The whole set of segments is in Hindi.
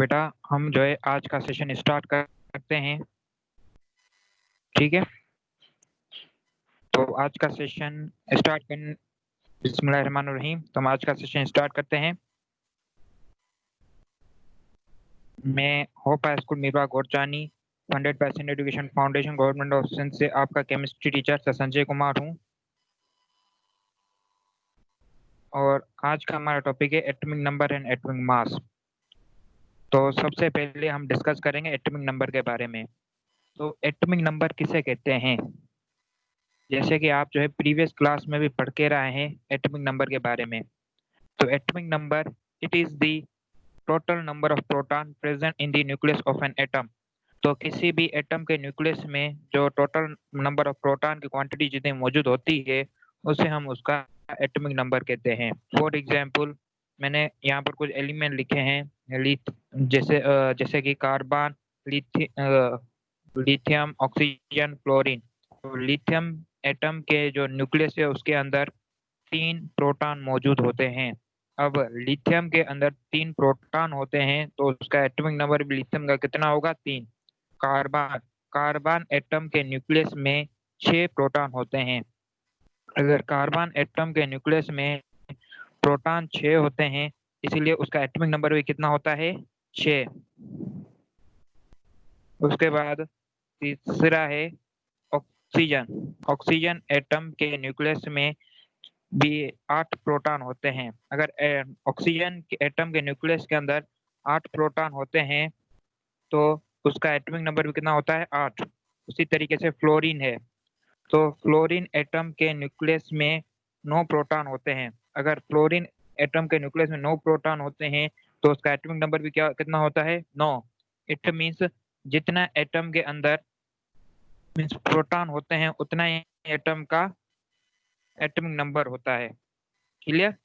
बेटा हम जो है आज का सेशन स्टार्ट करते हैं। ठीक है, तो आज का सेशन स्टार्ट कर बिस्मिल्लाहिर्रहमानिर्रहीम। तो हम आज का सेशन स्टार्ट करते हैं। मैं Hope High School Mirwa Gorchani funded by Saint Education Foundation Government of Sindh से आपका chemistry teacher sir Sanjay Kumar हूँ। और आज का हमारा टॉपिक है atomic number and atomic mass. तो सबसे पहले हम डिस्कस करेंगे एटॉमिक नंबर के बारे में। तो एटॉमिक नंबर किसे कहते हैं, जैसे कि आप जो है प्रीवियस क्लास में भी पढ़ के रहे हैं एटॉमिक नंबर के बारे में। तो atomic number it is the total number of proton present in the nucleus of an atom. तो किसी भी एटम के न्यूक्लियस में जो टोटल नंबर ऑफ प्रोटॉन की क्वांटिटी जितनी मौजूद होती है उसे हम उसका एटॉमिक नंबर कहते हैं। फॉर एग्जांपल मैंने यहाँ पर कुछ एलिमेंट लिखे हैं, जैसे कि कार्बन, लिथियम, ऑक्सीजन, फ्लोरीन। तो लिथियम एटम के जो न्यूक्लियस है उसके अंदर 3 प्रोटॉन मौजूद होते हैं। अब लिथियम के अंदर 3 प्रोटॉन होते हैं तो उसका एटॉमिक नंबर भी लिथियम का कितना होगा, 3। कार्बन कार्बन एटम के न्यूक्लियस में 6 प्रोटॉन होते हैं। अगर कार्बन एटम के न्यूक्लियस में प्रोटॉन 6 होते हैं इसीलिए उसका एटॉमिक नंबर भी कितना होता है, 6। उसके बाद तीसरा है ऑक्सीजन। ऑक्सीजन एटम के न्यूक्लियस में भी 8 प्रोटॉन होते हैं। अगर ऑक्सीजन के एटम के न्यूक्लियस के अंदर 8 प्रोटॉन होते हैं तो उसका एटॉमिक नंबर भी कितना होता है, 8। उसी तरीके से फ्लोरीन है, तो फ्लोरीन एटम के न्यूक्लियस में 9 प्रोटॉन होते हैं। अगर फ्लोरीन एटम के न्यूक्लियस में 9 प्रोटॉन होते हैं तो उसका एटॉमिक नंबर भी कितना होता है, 9। इट मींस जितना एटम के अंदर मींस प्रोटॉन होते हैं उतना ही एटम का एटॉमिक नंबर होता है। Clear?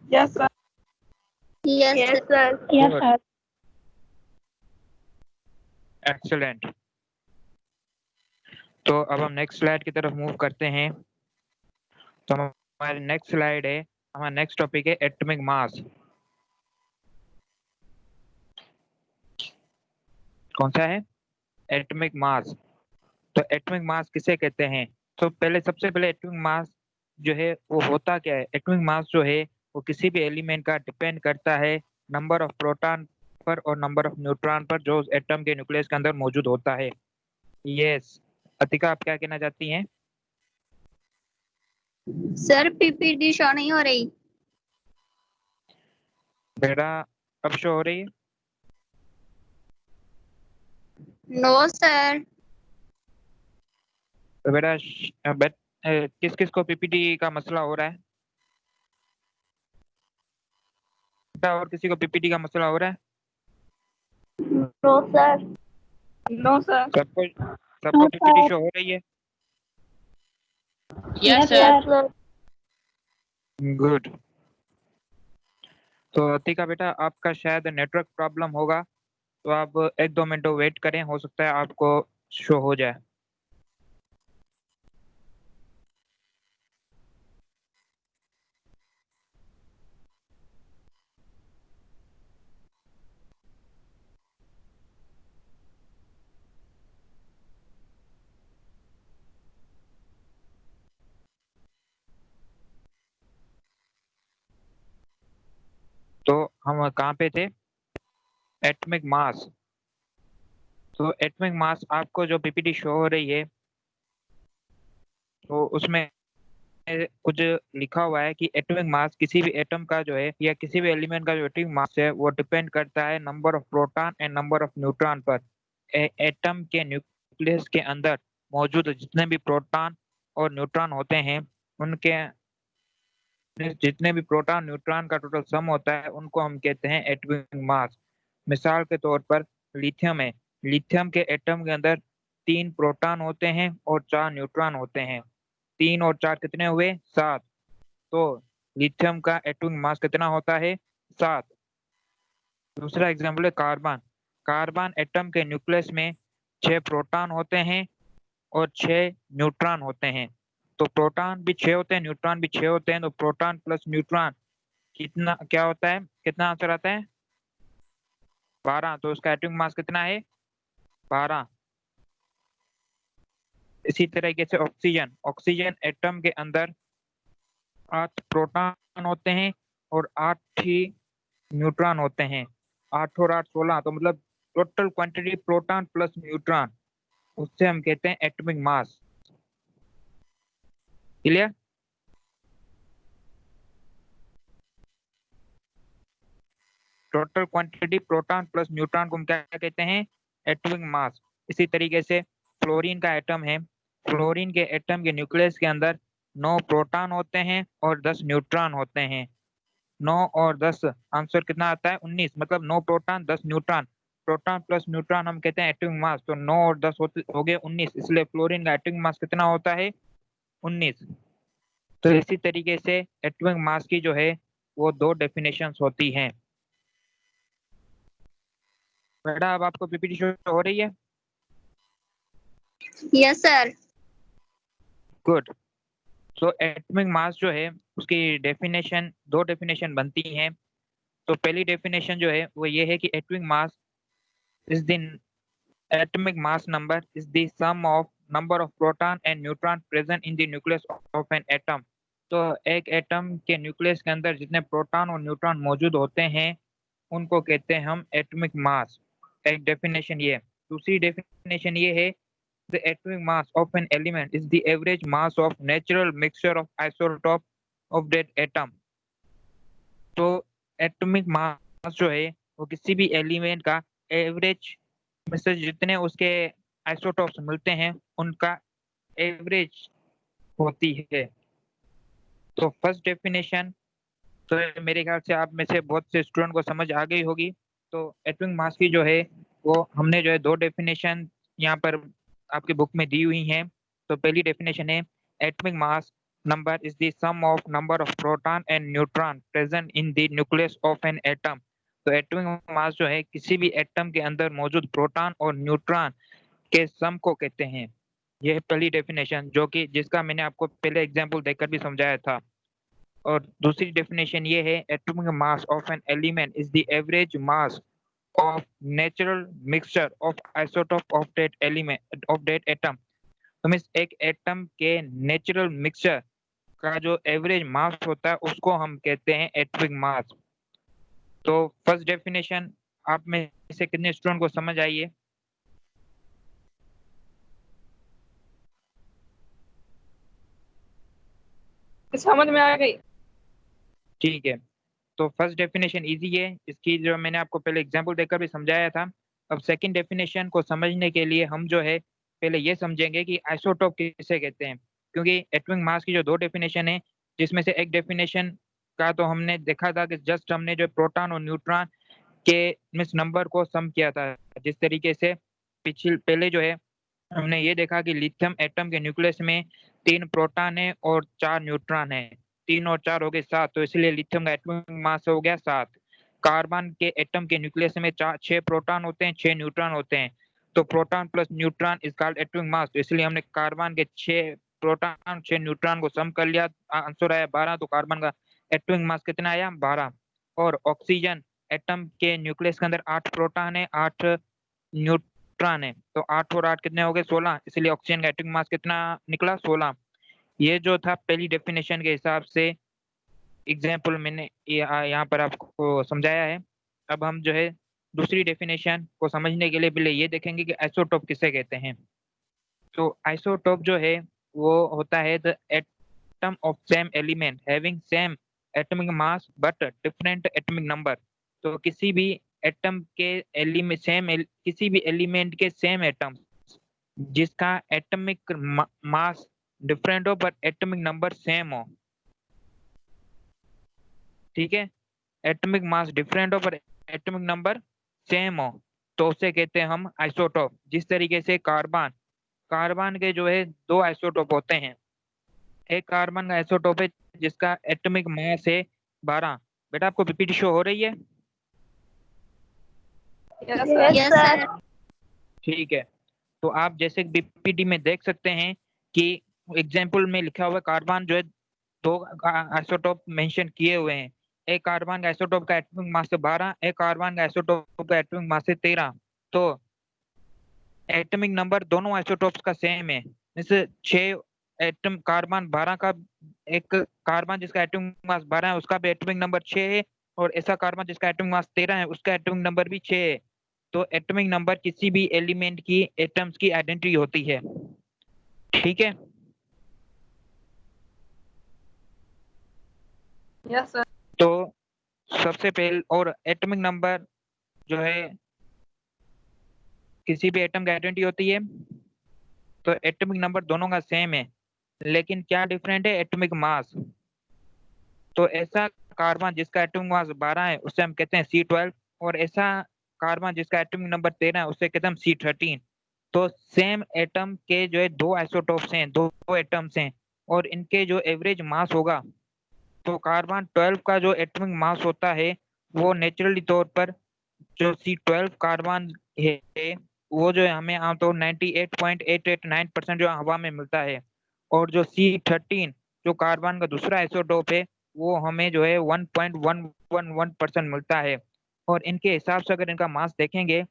Yes sir. Yes sir. Yes sir. Excellent. तो अब हम नेक्स्ट स्लाइड की तरफ मूव करते हैं। तो हमारी नेक्स्ट स्लाइड है, हमारा नेक्स्ट टॉपिक है एटॉमिक मास। कौन सा है, एटॉमिक मास। तो एटॉमिक मास किसे कहते हैं? तो सबसे पहले एटॉमिक मास जो है वो होता क्या है। एटॉमिक मास जो है वो किसी भी एलिमेंट का डिपेंड करता है नंबर ऑफ प्रोटॉन पर और नंबर ऑफ न्यूट्रॉन पर जो एटम के न्यूक्लियस के अंदर मौजूद होता है। यस अतिका, आप क्या कहना चाहती हैं? सर पीपीटी शो नहीं हो रही। बेटा अब शो हो रही है? No sir. तो बेटा किस किस को पीपीटी का मसला हो रहा है? बेटा और किसी को पीपीटी का मसला हो रहा है? No sir. No sir. सबको पीपीटी शो हो रही है? Yes sir. गुड। तो अतिका बेटा आपका शायद नेटवर्क प्रॉब्लम होगा, तो आप 1-2 मिनट वेट करें, हो सकता है आपको शो हो जाए। तो हम कहाँ पे थे, एटॉमिक मास। तो एटॉमिक मास आपको जो पीपीटी शो हो रही है तो उसमें कुछ लिखा हुआ है कि एटॉमिक मास किसी भी एटम का जो है या किसी भी एलिमेंट का जो एटॉमिक मास है वो डिपेंड करता है number of proton and number of neutron पर। एटम के न्यूक्लियस के अंदर मौजूद जितने भी प्रोटॉन और न्यूट्रॉन होते हैं उनके जितने भी प्रोटॉन न्यूट्रॉन का टोटल सम होता है उनको हम कहते हैं एटॉमिक मास। मिसाल के तौर पर लिथियम है, लिथियम के एटम के अंदर 3 प्रोटॉन होते हैं और 4 न्यूट्रॉन होते हैं। 3 और 4 कितने हुए, 7। तो लिथियम का एटॉमिक मास कितना होता है, 7। दूसरा एग्जाम्पल है कार्बन। कार्बन एटम के न्यूक्लियस में 6 प्रोटॉन होते हैं और 6 न्यूट्रॉन होते हैं। तो प्रोटॉन भी 6 होते हैं, न्यूट्रॉन भी 6 होते हैं, तो प्रोटॉन प्लस न्यूट्रॉन कितना क्या होता है, कितना आंसर आता है 12, तो उसका एटॉमिक मास कितना है 12। इसी तरीके से ऑक्सीजन, ऑक्सीजन एटम के अंदर 8 प्रोटॉन होते हैं और 8 ही न्यूट्रॉन होते हैं। 8 और 8 16, तो मतलब total quantity proton plus neutron, उससे हम कहते हैं atomic mass. Clear? Total quantity proton plus neutron को हम क्या कहते हैं, एटॉमिक मास। इसी तरीके से फ्लोरीन का एटम है, फ्लोरीन के एटम के न्यूक्लियस के अंदर 9 प्रोटॉन होते हैं और 10 न्यूट्रॉन होते हैं। 9 और 10, आंसर कितना आता है 19, मतलब 9 proton 10 neutron, proton plus neutron हम कहते हैं एटॉमिक मास। तो 9 और 10 हो गए 19, इसलिए फ्लोरीन का एटॉमिक मास कितना होता है 19। तो इसी तरीके से एटॉमिक मास की जो है वो 2 डेफिनेशंस होती हैं। बेटा अब आपको पीपीटी शो हो रही है? Yes sir. गुड। तो एटॉमिक मास जो है उसकी डेफिनेशन, 2 डेफिनेशन बनती हैं। तो पहली डेफिनेशन जो है वो ये है कि atomic mass is the atomic mass number is the sum of number of proton and neutron present in the nucleus of an atom। तो एक एटम के न्यूक्लियस के अंदर जितने प्रोटॉन और न्यूट्रॉन मौजूद होते हैं उनको कहते हैं हम एटॉमिक मास। एक डेफिनेशन ये। दूसरी डेफिनेशन ये है, the atomic mass of an element is the average mass of natural mixture of isotope of that atom। तो एटॉमिक मास जो है वो किसी भी एलिमेंट का एवरेज में से जितने उसके आइसोटॉप्स मिलते हैं उनका एवरेज होती है। तो फर्स्ट डेफिनेशन तो मेरे ख्याल से आप में से बहुत से स्टूडेंट को समझ आ गई होगी। तो एटॉमिक मास की जो है वो हमने जो है 2 डेफिनेशन यहाँ पर आपकी बुक में दी हुई हैं। तो पहली डेफिनेशन है, atomic mass number is the sum of number of proton and neutron present in the nucleus of an atom. तो एटॉमिक मास जो है किसी भी एटम के अंदर मौजूद प्रोटॉन और न्यूट्रॉन के सम को कहते हैं। यह है पहली डेफिनेशन, जो कि जिसका मैंने आपको पहले एग्जांपल देकर भी समझाया था। और दूसरी डेफिनेशन ये है, atomic mass of an element is the average mass of natural mixture of isotope of that element of that atom. तो मींस एक एटम के नेचुरल मिक्सचर का जो एवरेज मास होता है उसको हम कहते हैं एटॉमिक मास। तो फर्स्ट डेफिनेशन आप में से कितने स्टूडेंट को समझ आई है? समझ में आ गई। ठीक है। तो फर्स्ट डेफिनेशन इजी है, इसकी जो मैंने आपको पहले एग्जांपल देकर भी समझाया था। अब सेकंड डेफिनेशन को समझने के लिए हम जो है पहले ये समझेंगे कि आइसोटोप किसे कहते हैं। क्योंकि एटॉमिक मास की जो 2 डेफिनेशन है, जिसमें से एक डेफिनेशन का तो हमने देखा था कि जस्ट हमने जो प्रोटॉन और न्यूट्रॉन के मिस नंबर को सम किया था। जिस तरीके से पिछले पहले जो है हमने ये देखा कि लिथियम एटम के न्यूक्लियस में 3 प्रोटॉन है और 4 न्यूट्रॉन है। 3 और 4 हो गए 7, तो इसलिए लिथियम का एटॉमिक मास हो गया 7। कार्बन के एटम के न्यूक्लियस में 6 प्रोटॉन होते हैं, 6 न्यूट्रॉन होते हैं। तो proton plus neutron is called atomic mass. तो इसलिए हमने कार्बन के 6 प्रोटॉन 6 न्यूट्रॉन को सम कर लिया, आंसर आया 12। तो कार्बन का एटॉमिक मास कितना आया 12। और ऑक्सीजन एटम के न्यूक्लियस के अंदर 8 प्रोटॉन है, 8 न्यूट्रॉन है। तो 8 और 8 कितने हो गए 16, इसलिए ऑक्सीजन का एटॉमिक मास कितना निकला 16। ये जो था पहली डेफिनेशन के हिसाब से एग्जाम्पल मैंने यहाँ पर आपको समझाया है। अब हम जो है दूसरी डेफिनेशन को समझने के लिए पहले ये देखेंगे कि आइसोटोप किसे कहते हैं। तो आइसोटोप जो है वो होता है the atom of same element having same atomic mass but different atomic number. तो किसी भी एटम के एलिमेंट किसी भी एलिमेंट के सेम एटम जिसका एटॉमिक मास डिफरेंट हो पर एटॉमिक नंबर सेम हो। ठीक है, एटॉमिक मास डिफरेंट हो पर एटॉमिक नंबर सेम हो तो उसे कहते हैं हम आइसोटोप। जिस तरीके से कार्बन, कार्बन के जो है 2 आइसोटोप होते हैं। एक कार्बन का आइसोटोप है जिसका एटॉमिक मास है 12। बेटा आपको पीपीटी शो हो रही है? Yes sir. ठीक है। तो आप जैसे पीपीटी में देख सकते हैं कि एग्जाम्पल में लिखा हुआ कार्बन जो है 2 आइसोटोप मेंशन किए हुए हैं। एक कार्बन का आइसोटोप का एटॉमिक मास है 12, एक कार्बन का आइसोटोप का एटॉमिक मास है 13। तो एटॉमिक नंबर दोनों आइसोटोप्स का सेम है। जैसे 6 एटम कार्बन 12 का, एक कार्बन जिसका एटॉमिक मास 12 है उसका भी एटॉमिक नंबर 6 है, और ऐसा कार्बन जिसका एटॉमिक मास 13 है उसका एटॉमिक नंबर भी 6 है। तो एटॉमिक नंबर किसी भी एलिमेंट की एटम्स की आइडेंटिटी होती है। ठीक है। Yes sir. तो सबसे पहले, और एटॉमिक नंबर जो है किसी भी एटम की आइडेंटिटी होती है। तो एटॉमिक नंबर दोनों का सेम है, लेकिन क्या डिफरेंट है? Atomic mass. तो ऐसा कार्बन जिसका एटॉमिक मास 12 है उसे हम कहते हैं C12, और ऐसा कार्बन जिसका एटॉमिक नंबर 13 है उसे कहते हैं हम C13। तो सेम एटम के जो है दो आइसोटोप्स हैं, दो एटम्स हैं, और इनके जो एवरेज मास होगा, तो कार्बन 12 का जो एटॉमिक मास होता है वो नेचुरली तौर पर जो C12 कार्बन है वो जो है हमें आमतौर 98.889% जो हवा में मिलता है, और जो C13 जो कार्बन का दूसरा आइसोटोप है वो हमें जो है 1.111% मिलता है। और इनके हिसाब से अगर इनका मास देखेंगे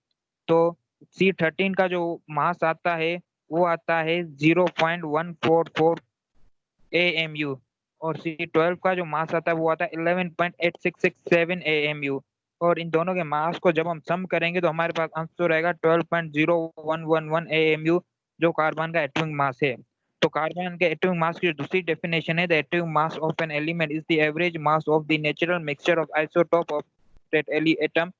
तो C13 का जो मास आता है वो आता है 0.144 AMU, और C12 का जो मास आता है वो आता है 11.8667 AMU। और इन दोनों के मास को जब हम सम करेंगे तो हमारे पास आंसर रहेगा 12.0111 AMU, जो कार्बन का एटॉमिक मास है। तो कार्बन के एटॉमिक मास की जो दूसरी डेफिनेशन है, the atomic mass of an element is the average mass of the natural mixture of isotope of that atom.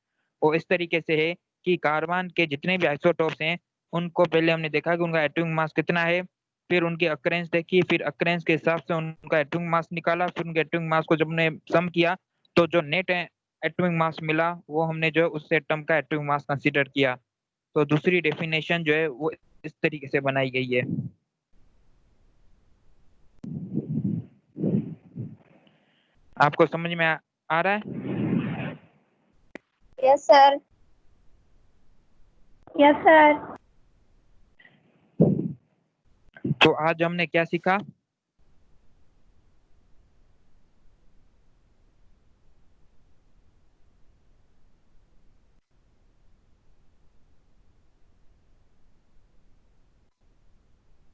वो इस तरीके से है कि कार्बन के जितने भी आइसोटोप्स हैं उनको पहले हमने देखा कि उनका एटॉमिक मास कितना है, फिर उनकी अक्रेंस देखी, फिर अक्रेंस के हिसाब से उनका एटॉमिक मास निकाला, फिर उनके एटॉमिक मास को जब हमने सम किया तो जो नेट एटॉमिक मास मिला वो हमने जो है उस एटम का एटॉमिक मास कंसीडर किया। तो दूसरी डेफिनेशन जो है वो इस तरीके से बनाई गई है। आपको समझ में आ रहा है? Yes sir. Yes sir. तो आज हमने क्या सीखा?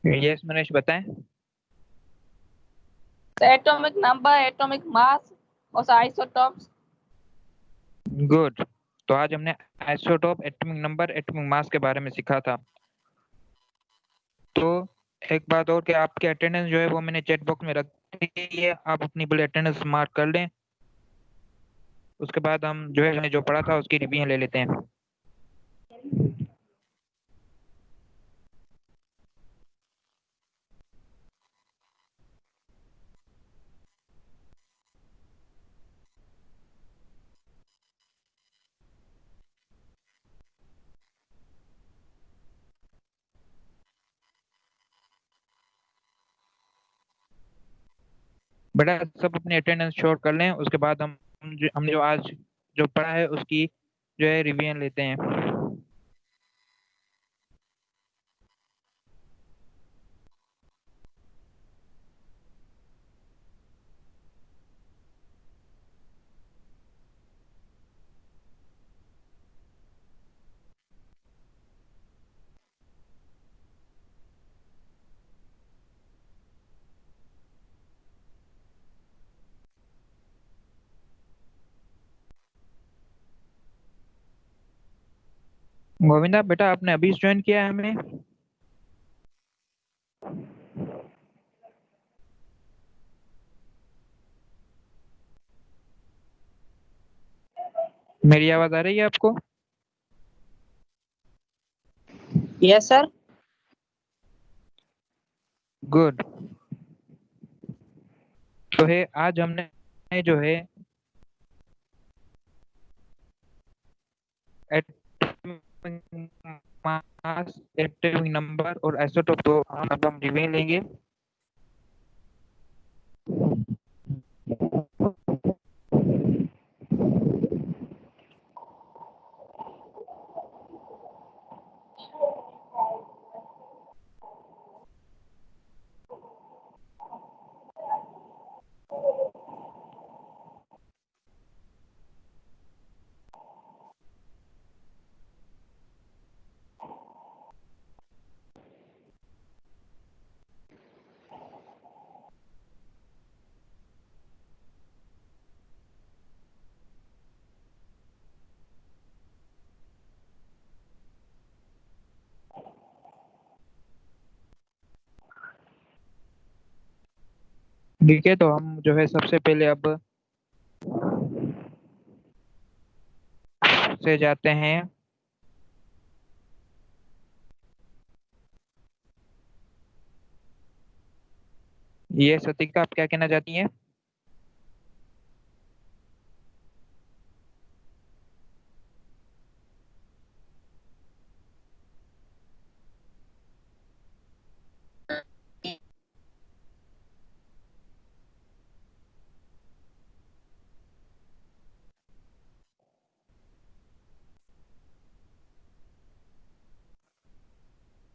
यस मनीष बताएं। एटॉमिक नंबर, एटॉमिक मास और आइसोटॉप्स। गुड। तो आज हमने isotope, atomic number, atomic mass के बारे में सीखा था। तो एक बात और कि आपकी अटेंडेंस जो है वो मैंने चैट बॉक्स में रख दी है, आप अपनी पहले अटेंडेंस मार्क कर लें। उसके बाद हम जो है हमने जो पढ़ा था उसकी रिवीजन ले लेते हैं। बेटा सब अपनी अटेंडेंस शोर कर लें, उसके बाद हमने जो आज जो पढ़ा है उसकी जो है रिवीजन लेते हैं। गोविंदा बेटा आपने अभी ज्वाइन किया है हमें? मेरी आवाज आ रही है आपको? Yes sir. गुड। तो है आज हमने जो है एटॉमिक मास, एटॉमिक नंबर और आइसोटोप, तो अब हम रिवीजन लेंगे। ठीक है, तो हम जो है सबसे पहले अब से जाते हैं। ये सतिका, आप क्या कहना चाहती हैं?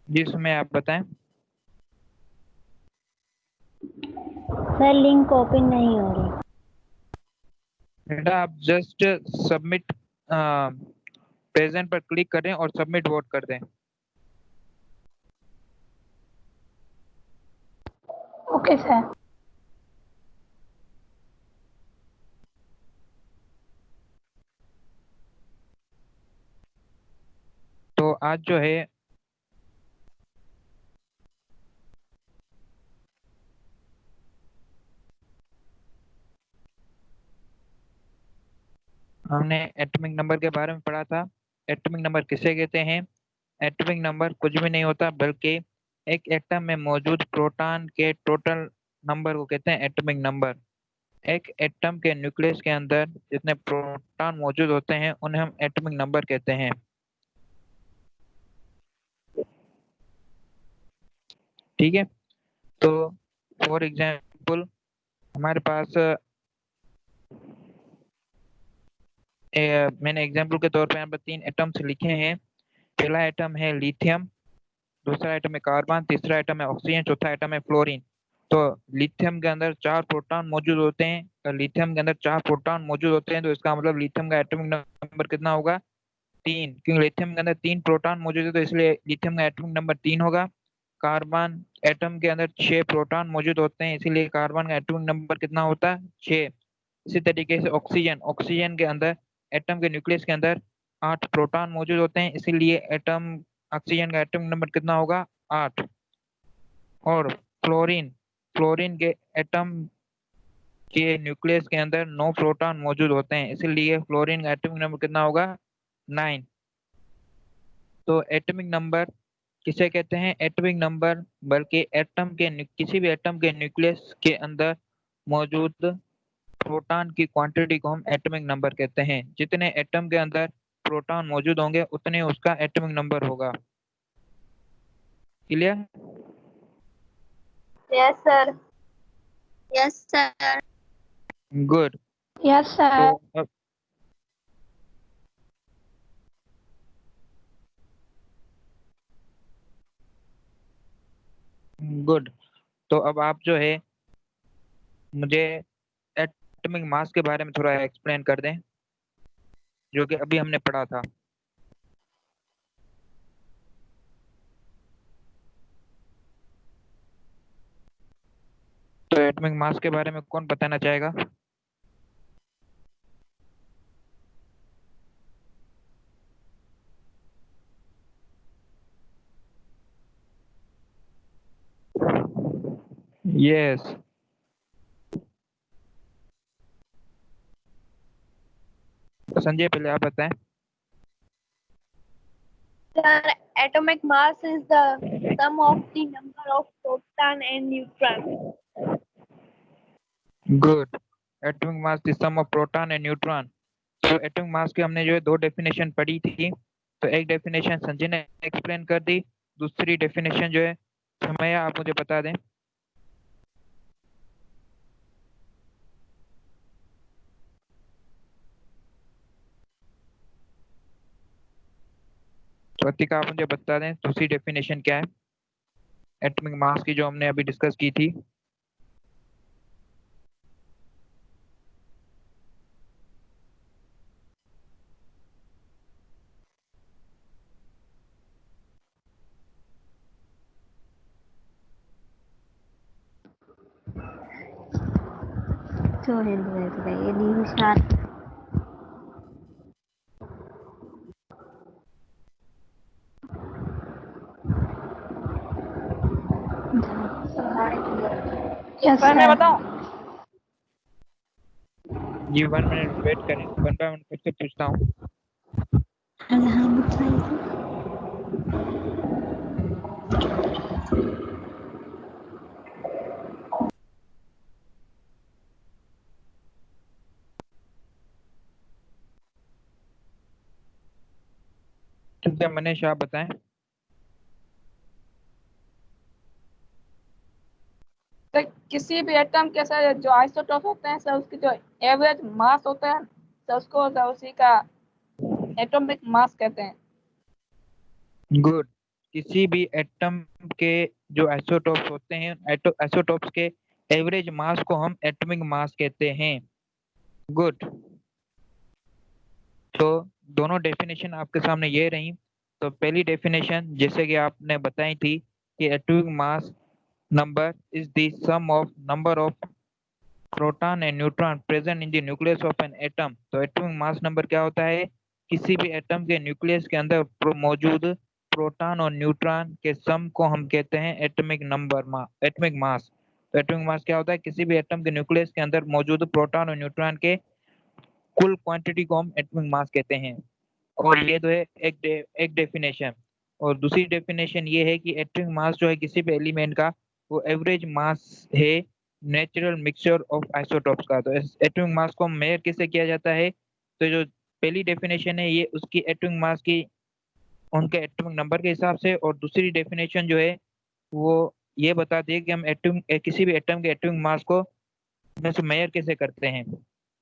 जिसमें आप बताएं। सर लिंक ओपन नहीं हो रही। बेटा आप जस्ट सबमिट प्रेजेंट पर क्लिक करें और सबमिट वोट कर दें। Okay sir. तो आज जो है हमने एटॉमिक नंबर के बारे में पढ़ा था। एटॉमिक नंबर किसे कहते हैं? एटॉमिक नंबर कुछ भी नहीं होता, बल्कि एक एटम में मौजूद प्रोटॉन के टोटल नंबर को कहते हैं एटॉमिक नंबर। एक एटम के न्यूक्लियस के अंदर जितने प्रोटॉन मौजूद होते हैं उन्हें हम एटॉमिक नंबर कहते हैं। ठीक है, तो फॉर एग्जाम्पल हमारे पास मैंने एग्जाम्पल के तौर पे यहाँ पर 3 एटम्स लिखे हैं। पहला एटम है लिथियम, दूसरा आइटम है कार्बन, तीसरा आइटम है ऑक्सीजन, चौथा आइटम है फ्लोरीन। तो लिथियम के अंदर 4 प्रोटॉन मौजूद होते हैं। तो लिथियम के अंदर 4 प्रोटॉन मौजूद होते हैं, तो इसका मतलब लिथियम का एटॉमिक नंबर कितना होगा? 3, क्योंकि लिथियम के अंदर 3 प्रोटॉन मौजूद है, तो इसलिए लिथियम का एटॉमिक नंबर 3 होगा। कार्बन एटम के अंदर 6 प्रोटॉन मौजूद होते हैं, इसीलिए कार्बन का एटॉमिक नंबर कितना होता है? 6। इसी तरीके से ऑक्सीजन ऑक्सीजन के अंदर एटम के न्यूक्लियस के अंदर 8 प्रोटॉन मौजूद होते हैं, इसीलिए एटम ऑक्सीजन का एटॉमिक नंबर कितना होगा? 8। और फ्लोरीन फ्लोरीन के एटम के न्यूक्लियस के अंदर 9 प्रोटॉन मौजूद होते हैं, इसीलिए फ्लोरीन का एटॉमिक नंबर कितना होगा? 9। तो एटॉमिक नंबर किसे कहते हैं? एटॉमिक नंबर बल्कि किसी भी एटम के न्यूक्लियस के अंदर मौजूद प्रोटॉन की क्वांटिटी को हम एटॉमिक नंबर कहते हैं। जितने एटम के अंदर प्रोटॉन मौजूद होंगे उतने उसका एटॉमिक नंबर होगा। Clear? Yes sir. Yes sir. Good. Yes तो सर। अब गुड, तो अब आप जो है मुझे एटॉमिक मास के बारे में थोड़ा एक्सप्लेन कर दें, जो कि अभी हमने पढ़ा था। तो एटॉमिक मास के बारे में कौन बताना चाहेगा? यस, तो संजय पहले आप बताएं। Sir, atomic mass is the sum of the number of proton and neutron. Good, atomic mass the sum of proton and neutron. तो एटॉमिक मास की हमने जो है 2 डेफिनेशन पढ़ी थी। तो एक डेफिनेशन संजय ने एक्सप्लेन कर दी, दूसरी डेफिनेशन जो है समय आप मुझे बता दें। स्वतिका आप मुझे बता दें दूसरी डेफिनेशन क्या है एटॉमिक मास की, जो हमने अभी डिस्कस की थी। Yes सर मैं sir. बताऊं? जी 1 मिनट वेट करें, 1 बाय 1 खुद से पूछता हूँ। ठीक है मनीष आप बताएं। तो किसी भी एटम के सर जो आइसोटॉप होते हैं सर, उसकी जो एवरेज मास होता है सर, उसको सर उसी का एटॉमिक मास कहते हैं। गुड। किसी भी एटम के जो आइसोटॉप्स होते हैं, आइसोटॉप्स के एवरेज मास को हम एटॉमिक मास कहते हैं। गुड। तो दोनों डेफिनेशन आपके सामने ये रही। तो पहली डेफिनेशन जैसे कि आपने बताई थी कि atomic mass number is the sum of number of proton and neutron present in the nucleus of an atom. तो एटॉमिक मास नंबर क्या होता है? किसी भी एटम के न्यूक्लियस के अंदर मौजूद प्रोटॉन और न्यूट्रॉन के सम को हम कहते हैं एटॉमिक नंबर, एटॉमिक मास। तो एटॉमिक मास क्या होता है? किसी भी एटम के न्यूक्लियस के अंदर मौजूद प्रोटॉन और न्यूट्रॉन के कुल क्वांटिटी को हम एटॉमिक मास कहते हैं। और ये तो है एक डेफिनेशन। और दूसरी डेफिनेशन ये है कि एटॉमिक मास जो है किसी भी एलिमेंट का, वो एवरेज मास है नेचुरल मिक्सचर ऑफ आइसोटॉप्स का। तो एटॉमिक मास को मेजर किससे किया जाता है? तो जो पहली डेफिनेशन है ये उसकी एटॉमिक मास की उनके एटॉमिक नंबर के हिसाब से, और दूसरी डेफिनेशन जो है वो ये बताती है कि हम एटम किसी भी एटम के एटॉमिक मास को मेजर कैसे करते हैं।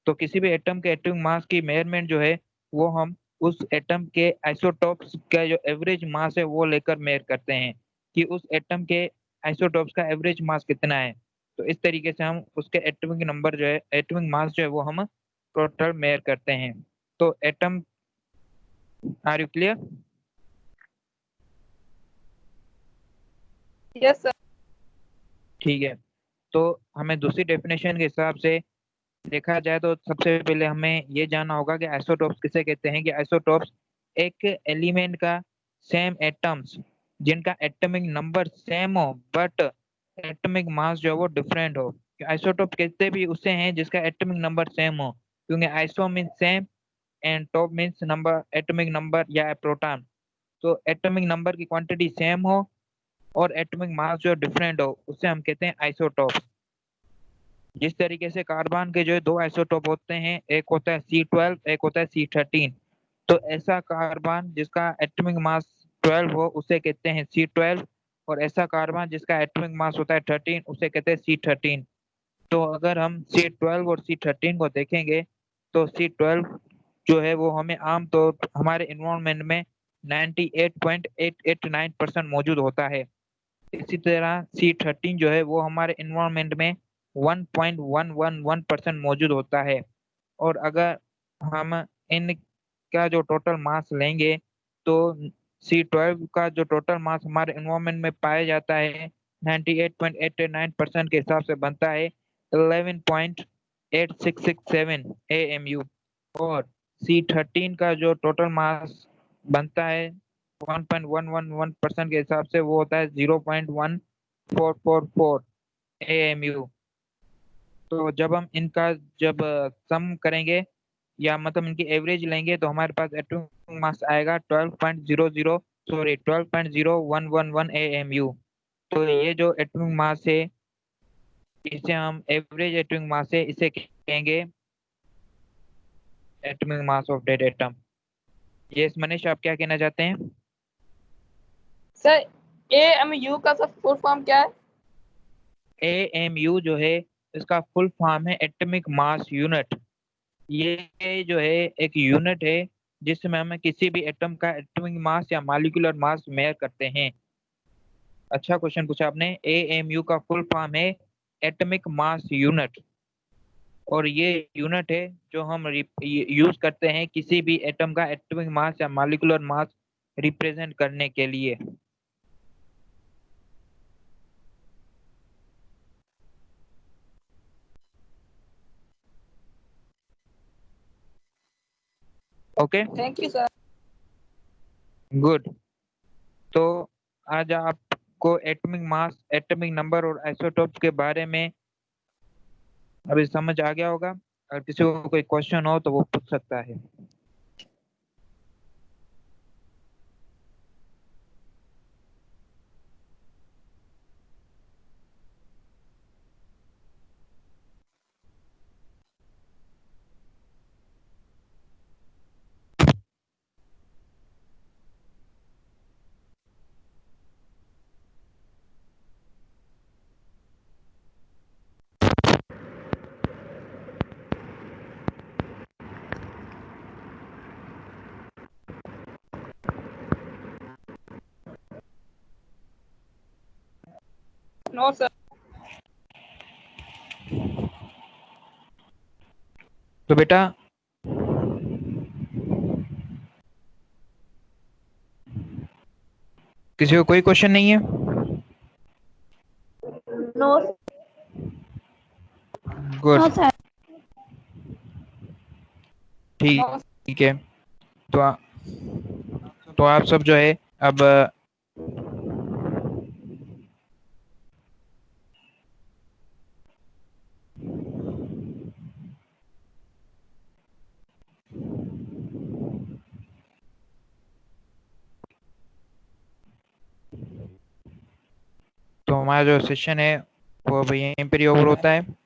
तो किसी भी एटम के एटॉमिक मास की मेजरमेंट जो है वो हम उस एटम के आइसोटॉप्स का जो एवरेज मास है वो लेकर मेजर करते हैं कि उस एटम के आइसोटॉप्स का एवरेज मास कितना है। तो इस तरीके से हम उसके एटॉमिक नंबर जो है, एटॉमिक मास जो है वो हम टोटल मेजर करते हैं। तो atom, are you clear? Yes sir. ठीक है। तो हमें दूसरी डेफिनेशन के हिसाब से देखा जाए तो सबसे पहले हमें ये जानना होगा कि आइसोटॉप्स किसे कहते हैं। कि आइसोटॉप्स एक एलिमेंट का सेम एटम्स जिनका एटॉमिक नंबर सेम हो बट एटॉमिक मास जो है वो डिफरेंट हो। आइसोटॉप कहते भी उसे हैं जिसका एटॉमिक नंबर सेम हो, क्योंकि iso means same and top means number, atomic number या प्रोटॉन। तो एटॉमिक नंबर की क्वांटिटी सेम हो और एटॉमिक मास जो डिफरेंट हो उसे हम कहते हैं आइसोटॉप्स। जिस तरीके से कार्बन के जो है दो आइसोटोप होते हैं, एक होता है C12, एक होता है C13। तो ऐसा कार्बन जिसका एटॉमिक मास 12 हो उसे कहते हैं C12, और ऐसा कार्बन जिसका एटॉमिक मास होता है 13 उसे कहते हैं C13। तो अगर हम C12 और C13 को देखेंगे तो C12 जो है वो हमें आमतौर पर हमारे इन्वायरमेंट में 98.889% मौजूद होता है। इसी तरह C13 जो है वो हमारे इन्वायरमेंट में 1.111% मौजूद होता है। और अगर हम इनका जो टोटल मास लेंगे तो C12 का जो टोटल मास हमारे इन्वायरमेंट में पाया जाता है 98.89% के हिसाब से बनता है 11.8667 AMU। और C13 का जो टोटल मास बनता है 1.111% के हिसाब से वो होता है 0.1444 AMU। तो जब हम इनका जब सम करेंगे या मतलब इनकी एवरेज लेंगे तो हमारे पास एटॉमिक मास आएगा 12.0111 AMU। तो ये जो एटॉमिक मास है इसे हम एवरेज एटॉमिक मास है, इसे कहेंगे atomic mass of dead atom. ये मनीष आप क्या कहना चाहते हैं? सर AMU का सर फुल फॉर्म क्या है? AMU जो है इसका फुल फॉर्म है एटॉमिक मास यूनिट। ये जो है एक यूनिट है जिसमें हम किसी भी एटम का एटॉमिक मास या मॉलिक्यूलर मास मेजर करते हैं। अच्छा क्वेश्चन पूछा आपने। AMU का फुल फॉर्म है एटॉमिक मास यूनिट, और ये यूनिट है जो हम यूज करते हैं किसी भी एटम का एटॉमिक मास या मॉलिक्यूलर मास रिप्रेजेंट करने के लिए। Okay thank you sir. Good. तो आज आपको एटॉमिक मास, एटॉमिक नंबर और आइसोटोप्स के बारे में अभी समझ आ गया होगा। अगर किसी को कोई क्वेश्चन हो तो वो पूछ सकता है। No sir. तो बेटा किसी को कोई क्वेश्चन नहीं है? No, गुड। no, sir. नो ठीक है। तो तो आप सब जो है अब तो हमारा जो सेशन है वो अभी यहीं पर ही ओवर होता है।